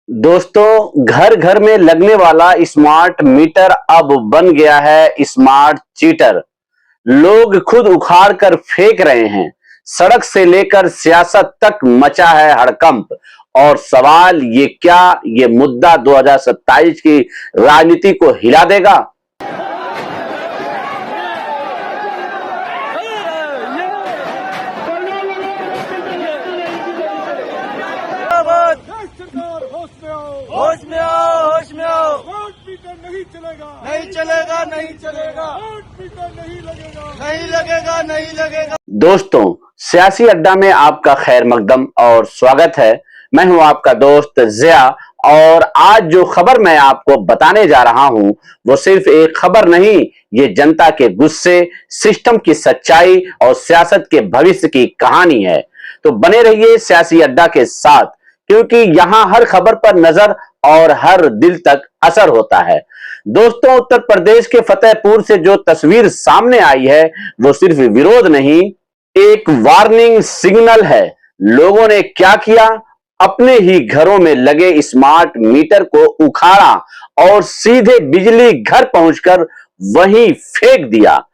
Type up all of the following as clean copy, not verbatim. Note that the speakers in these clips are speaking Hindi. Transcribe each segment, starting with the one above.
दोस्तों, घर घर में लगने वाला स्मार्ट मीटर अब बन गया है स्मार्ट चीटर। लोग खुद उखाड़ कर फेंक रहे हैं। सड़क से लेकर सियासत तक मचा है हड़कंप। और सवाल ये क्या ये मुद्दा 2027 की राजनीति को हिला देगा? होश में आओ, होश में आओ। वोट मीटर नहीं चलेगा, नहीं चलेगा, नहीं चलेगा। वोट मीटर नहीं लगेगा, नहीं लगेगा, नहीं लगेगा। दोस्तों, सियासी अड्डा में आपका खैर मकदम और स्वागत है। मैं हूं आपका दोस्त जिया और आज जो खबर मैं आपको बताने जा रहा हूं वो सिर्फ एक खबर नहीं, ये जनता के गुस्से, सिस्टम की सच्चाई और सियासत के भविष्य की कहानी है। तो बने रहिए सियासी अड्डा के साथ, क्योंकि यहां हर खबर पर नजर और हर दिल तक असर होता है। दोस्तों, उत्तर प्रदेश के फतेहपुर से जो तस्वीर सामने आई है वो सिर्फ विरोध नहीं, एक वार्निंग सिग्नल है। लोगों ने क्या किया? अपने ही घरों में लगे स्मार्ट मीटर को उखाड़ा और सीधे बिजली घर पहुंचकर वहीं फेंक दिया।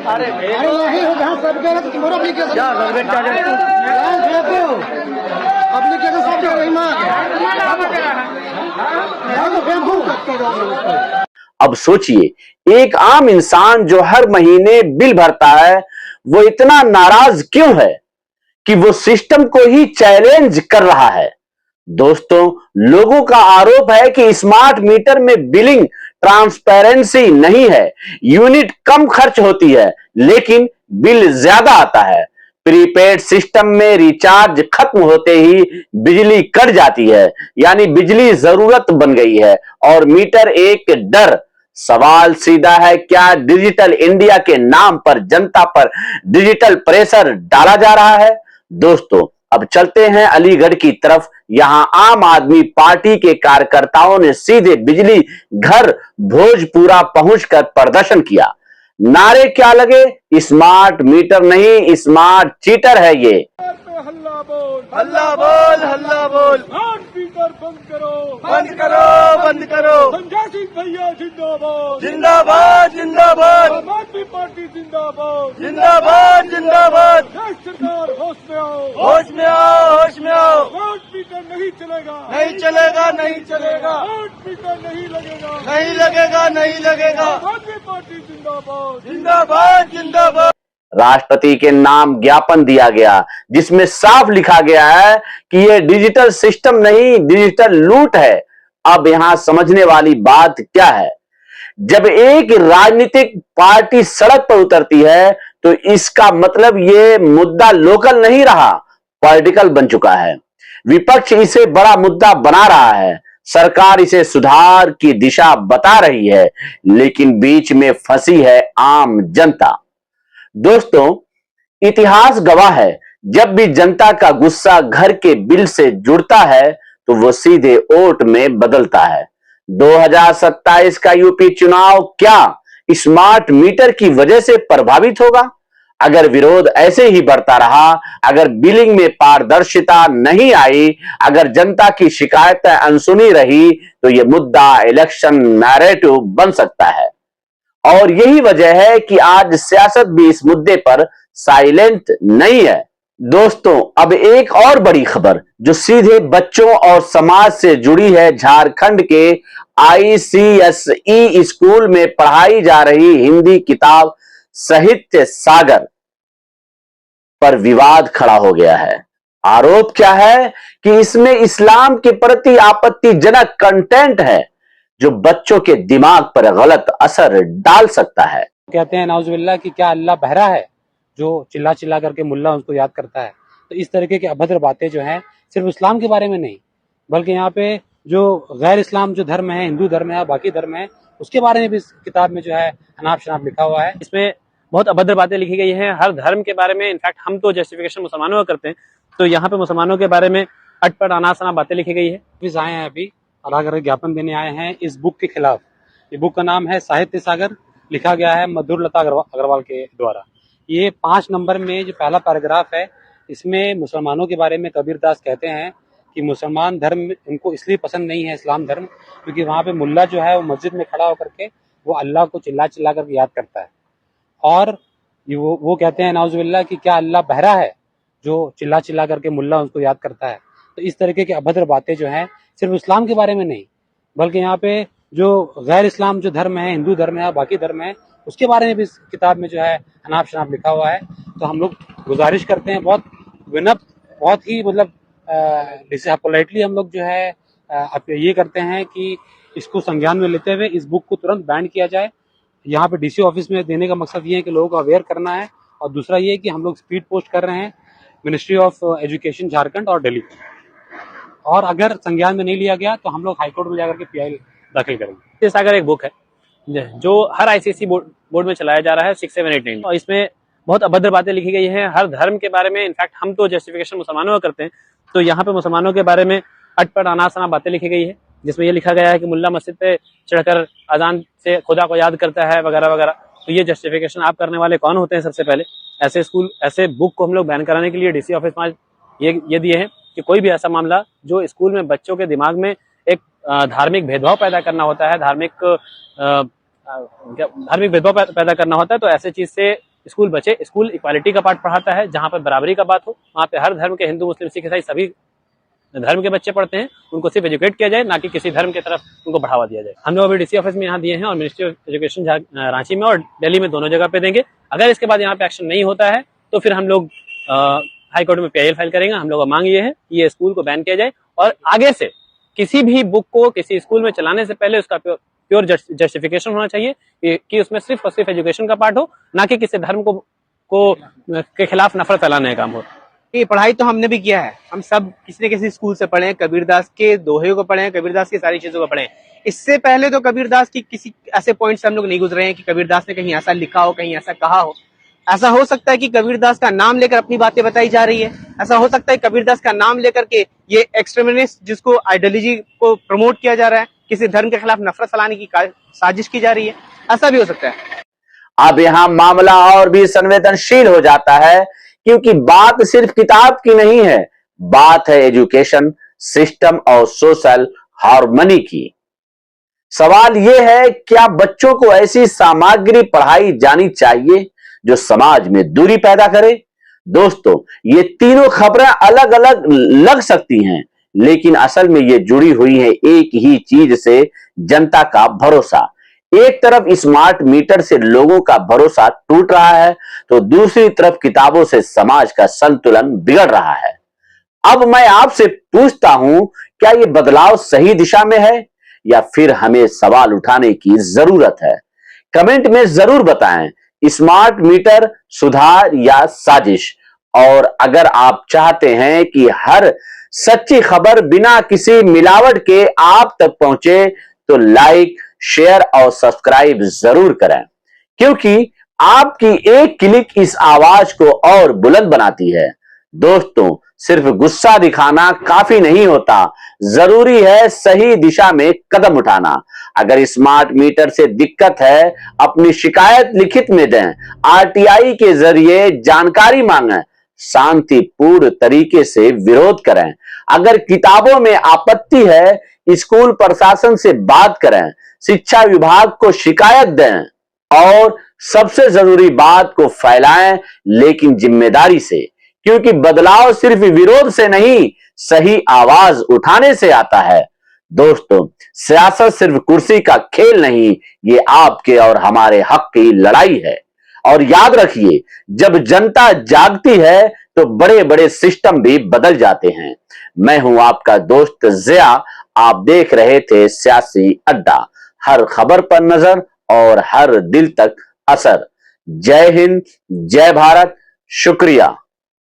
अरे यही हो जहाँ सब जगह तो तुम्हारा एप्लीकेशन सब जगह अब सोचिए, एक आम इंसान जो हर महीने बिल भरता है वो इतना नाराज क्यों है कि वो सिस्टम को ही चैलेंज कर रहा है। दोस्तों, लोगों का आरोप है कि स्मार्ट मीटर में बिलिंग ट्रांसपेरेंसी नहीं है। यूनिट कम खर्च होती है लेकिन बिल ज्यादा आता है। प्रीपेड सिस्टम में रिचार्ज खत्म होते ही बिजली कट जाती है, यानी बिजली जरूरत बन गई है और मीटर एक डर। सवाल सीधा है, क्या डिजिटल इंडिया के नाम पर जनता पर डिजिटल प्रेशर डाला जा रहा है? दोस्तों, अब चलते हैं अलीगढ़ की तरफ। यहां आम आदमी पार्टी के कार्यकर्ताओं ने सीधे बिजली घर भोजपुरा पहुंचकर प्रदर्शन किया। नारे क्या लगे? स्मार्ट मीटर नहीं, स्मार्ट चीटर है ये। हल्ला बोल, हल्ला बोल, हल्ला बोल। स्मार्ट मीटर बंद करो, बंद करो, बंद करो। संजय सिंह भैया जिंदाबाद, जिंदाबाद, जिंदाबाद। आम आदमी पार्टी जिंदाबाद, जिंदाबाद, जिंदाबाद। सरकार होश में आओ, होश में आओ, होश में आओ। स्मार्ट मीटर नहीं चलेगा, नहीं चलेगा, नहीं चलेगा। स्मार्ट मीटर नहीं लगेगा, नहीं लगेगा, नहीं लगेगा। आम आदमी पार्टी जिंदाबाद, जिंदाबाद, जिंदाबाद। राष्ट्रपति के नाम ज्ञापन दिया गया जिसमें साफ लिखा गया है कि यह डिजिटल सिस्टम नहीं, डिजिटल लूट है। अब यहां समझने वाली बात क्या है? जब एक राजनीतिक पार्टी सड़क पर उतरती है तो इसका मतलब यह मुद्दा लोकल नहीं रहा, पॉलिटिकल बन चुका है। विपक्ष इसे बड़ा मुद्दा बना रहा है, सरकार इसे सुधार की दिशा बता रही है, लेकिन बीच में फंसी है आम जनता। दोस्तों, इतिहास गवाह है, जब भी जनता का गुस्सा घर के बिल से जुड़ता है तो वो सीधे वोट में बदलता है। 2027 का यूपी चुनाव क्या स्मार्ट मीटर की वजह से प्रभावित होगा? अगर विरोध ऐसे ही बढ़ता रहा, अगर बिलिंग में पारदर्शिता नहीं आई, अगर जनता की शिकायतें अनसुनी रही तो यह मुद्दा इलेक्शन नैरेटिव बन सकता है। और यही वजह है कि आज सियासत भी इस मुद्दे पर साइलेंट नहीं है। दोस्तों, अब एक और बड़ी खबर जो सीधे बच्चों और समाज से जुड़ी है। झारखंड के आईसीएसई स्कूल में पढ़ाई जा रही हिंदी किताब साहित्य सागर पर विवाद खड़ा हो गया है। आरोप क्या है कि इसमें इस्लाम के प्रति आपत्तिजनक कंटेंट है जो बच्चों के दिमाग पर गलत असर डाल सकता है। कहते हैं नाउजुबिल्लाह कि क्या अल्लाह बहरा है जो चिल्ला चिल्ला करके मुल्ला उसको याद करता है। तो इस तरीके की अभद्र बातें जो हैं सिर्फ इस्लाम के बारे में नहीं, बल्कि यहाँ पे जो गैर इस्लाम जो धर्म है, हिंदू धर्म है, बाकी धर्म है, उसके बारे में भी इस किताब में जो है अनाप शनाप लिखा हुआ है। इसमें बहुत अभद्र बातें लिखी गई हैं हर धर्म के बारे में। इनफैक्ट हम तो जस्टिफिकेशन मुसलमानों का करते हैं, तो यहाँ पे मुसलमानों के बारे में अटपट अनाप शनाप बातें लिखी गई है। ऑफिस आए हैं अभी अलग अलग ज्ञापन देने आए हैं इस बुक के खिलाफ। ये बुक का नाम है साहित्य सागर, लिखा गया है मधुरलता अग्रवाल के द्वारा। ये 5 नंबर में जो पहला पैराग्राफ है, इसमें मुसलमानों के बारे में कबीर दास कहते हैं कि मुसलमान धर्म उनको इसलिए पसंद नहीं है, इस्लाम धर्म, क्योंकि वहाँ पे मुल्ला जो है वो मस्जिद में खड़ा होकर के वो अल्लाह को चिल्ला चिल्ला करके याद करता है। और वो कहते हैं नाउजुबिल्लाह कि क्या अल्लाह बहरा है जो चिल्ला चिल्ला करके मुल्ला उसको याद करता है। तो इस तरीके की अभद्र बातें जो हैं सिर्फ इस्लाम के बारे में नहीं, बल्कि यहाँ पे जो गैर इस्लाम जो धर्म है, हिंदू धर्म है, बाकी धर्म है, उसके बारे में भी इस किताब में जो है अनाप शनाप लिखा हुआ है। तो हम लोग गुजारिश करते हैं, बहुत विनम्र, बहुत ही मतलब पोलाइटली हम लोग जो है ये करते हैं कि इसको संज्ञान में लेते हुए इस बुक को तुरंत बैन किया जाए। यहाँ पे डीसी ऑफिस में देने का मकसद ये है कि लोगों को अवेयर करना है, और दूसरा ये है कि हम लोग स्पीड पोस्ट कर रहे हैं मिनिस्ट्री ऑफ एजुकेशन झारखंड और दिल्ली, और अगर संज्ञान में नहीं लिया गया तो हम लोग हाईकोर्ट में जाकर के पीआई दाखिल करेंगे। साहित्य सागर एक बुक है जो हर आईसीएसई बोर्ड में चलाया जा रहा है 6, 7, 8, 9, और इसमें बहुत अभद्र बातें लिखी गई हैं हर धर्म के बारे में। इनफैक्ट हम तो जस्टिफिकेशन मुसलमानों का करते हैं, तो यहाँ पे मुसलमानों के बारे में अटपट अनाप शनाप बातें लिखी गई है, जिसमें ये लिखा गया है कि मुल्ला मस्जिद पे चढ़कर अजान से खुदा को याद करता है वगैरह वगैरह। तो ये जस्टिफिकेशन आप करने वाले कौन होते हैं? सबसे पहले ऐसे बुक को हम लोग बैन कराने के लिए डीसी ऑफिस में ये दिए हैं कि कोई भी ऐसा मामला जो स्कूल में बच्चों के दिमाग में एक धार्मिक भेदभाव पैदा करना होता है, धार्मिक भेदभाव पैदा करना होता है, तो ऐसे चीज से स्कूल बचे। स्कूल इक्वालिटी का पाठ पढ़ाता है, जहाँ पर बराबरी का बात हो, वहाँ पे हर धर्म के, हिंदू, मुस्लिम, सिख, ईसाई सभी धर्म के बच्चे पढ़ते हैं, उनको सिर्फ एजुकेट किया जाए, ना कि किसी धर्म की तरफ उनको बढ़ावा दिया जाए। हम लोग अभी डीसी ऑफिस में यहाँ दिए हैं, और मिनिस्ट्री ऑफ एजुकेशन रांची में और दिल्ली में दोनों जगह पे देंगे। अगर इसके बाद यहाँ पे एक्शन नहीं होता है तो फिर हम लोग हाई कोर्ट में पीआईएल फाइल करेंगे। हम लोग का मांग ये है कि ये स्कूल को बैन किया जाए, और आगे से किसी भी बुक को किसी स्कूल में चलाने से पहले उसका प्योर जस्टिफिकेशन होना चाहिए कि उसमें सिर्फ और सिर्फ एजुकेशन का पार्ट हो, ना कि किसी धर्म के खिलाफ नफरत फैलाने का काम हो। ये पढ़ाई तो हमने भी किया है, हम सब किसी न किसी स्कूल से पढ़े हैं, कबीरदास के दोहे को पढ़े हैं, कबीरदास की सारी चीजों को पढ़े हैं। इससे पहले तो कबीरदास की किसी ऐसे पॉइंट से हम लोग नहीं गुजरे हैं कि कबीरदास ने कहीं ऐसा लिखा हो, कहीं ऐसा कहा हो। ऐसा हो सकता है कि कबीरदास का नाम लेकर अपनी बातें बताई जा रही है, ऐसा हो सकता है कबीरदास का नाम लेकर के ये एक्सट्रीमिस्ट जिसको आइडियोलॉजी को प्रमोट किया जा रहा है, किसी धर्म के खिलाफ नफरत फैलाने की साजिश की जा रही है, ऐसा भी हो सकता है। अब यहाँ मामला और भी संवेदनशील हो जाता है, क्योंकि बात सिर्फ किताब की नहीं है, बात है एजुकेशन सिस्टम और सोशल हार्मनी की। सवाल यह है, क्या बच्चों को ऐसी सामग्री पढ़ाई जानी चाहिए जो समाज में दूरी पैदा करे? दोस्तों, ये तीनों खबरें अलग अलग लग सकती हैं, लेकिन असल में ये जुड़ी हुई है एक ही चीज से, जनता का भरोसा। एक तरफ स्मार्ट मीटर से लोगों का भरोसा टूट रहा है, तो दूसरी तरफ किताबों से समाज का संतुलन बिगड़ रहा है। अब मैं आपसे पूछता हूं, क्या ये बदलाव सही दिशा में है, या फिर हमें सवाल उठाने की जरूरत है? कमेंट में जरूर बताएं, स्मार्ट मीटर सुधार या साजिश। और अगर आप चाहते हैं कि हर सच्ची खबर बिना किसी मिलावट के आप तक पहुंचे, तो लाइक, शेयर और सब्सक्राइब जरूर करें, क्योंकि आपकी एक क्लिक इस आवाज को और बुलंद बनाती है। दोस्तों, सिर्फ गुस्सा दिखाना काफी नहीं होता, जरूरी है सही दिशा में कदम उठाना। अगर स्मार्ट मीटर से दिक्कत है, अपनी शिकायत लिखित में दें, आरटीआई के जरिए जानकारी मांगें, शांतिपूर्ण तरीके से विरोध करें। अगर किताबों में आपत्ति है, स्कूल प्रशासन से बात करें, शिक्षा विभाग को शिकायत दें, और सबसे जरूरी बात को फैलाएं, लेकिन जिम्मेदारी से, क्योंकि बदलाव सिर्फ विरोध से नहीं, सही आवाज उठाने से आता है। दोस्तों, सियासत सिर्फ कुर्सी का खेल नहीं, ये आपके और हमारे हक की लड़ाई है। और याद रखिए, जब जनता जागती है तो बड़े बड़े सिस्टम भी बदल जाते हैं। मैं हूं आपका दोस्त जिया, आप देख रहे थे सियासी अड्डा। हर खबर पर नजर और हर दिल तक असर। जय हिंद, जय भारत, शुक्रिया।